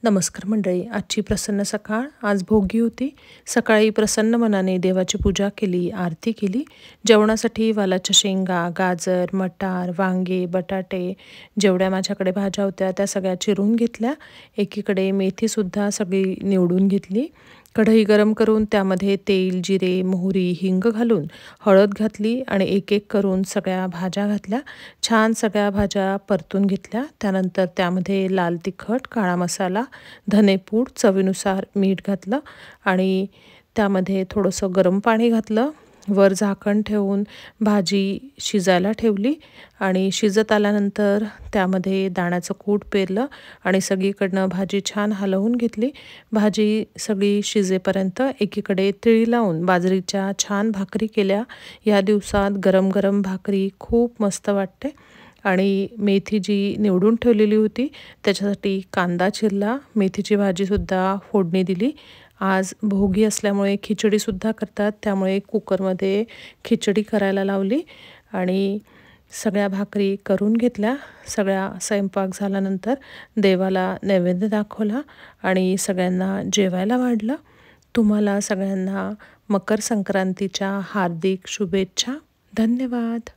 नमस्कार मंडळी. आजची प्रसन्न सकाळ. आज भोगी होती. सकाळी प्रसन्न मनाने देवाची पूजा केली, आरती केली. जेवणासाठी वालाच्या शेंगा, गाजर, मटार, वांगे, बटाटे जेवढ्या माझ्याकडे भाज्या होत्या त्या सगळ्या चिरून घेतल्या. एकीकडे मेथीसुद्धा सगळी निवडून घेतली. कढई गरम करून त्यामध्ये तेल, जिरे, मोहरी, हिंग घालून हळद घातली आणि एक एक करून सगळ्या भाज्या घातल्या. छान सगळ्या भाज्या परतून घेतल्या. त्यानंतर त्यामध्ये लाल तिखट, काळा मसाला, धनेपूड, चवीनुसार मीठ घातलं आणि त्यामध्ये थोडंसं गरम पाणी घातलं. वर झाकण ठेवून भाजी शिजायला ठेवली आणि शिजत आल्यानंतर त्यामध्ये दाण्याचं कूट पेरलं आणि सगळीकडनं भाजी छान हलवून घेतली. भाजी सगळी शिजेपर्यंत एकीकडे तिळी लावून बाजरीच्या छान भाकरी केल्या. या दिवसात गरम गरम भाकरी खूप मस्त वाटते. आणि मेथी जी निवडून ठेवलेली होती त्याच्यासाठी कांदा चिरला, मेथीची भाजीसुद्धा फोडणी दिली. आज भोगी असल्यामुळे खिचडीसुद्धा करतात, त्यामुळे कुकरमध्ये खिचडी करायला लावली आणि सगळ्या भाकरी करून घेतल्या. सगळ्या स्वयंपाक झाल्यानंतर देवाला नैवेद्य दाखवला आणि सगळ्यांना जेवायला वाढलं. तुम्हाला सगळ्यांना मकर संक्रांतीच्या हार्दिक शुभेच्छा. धन्यवाद.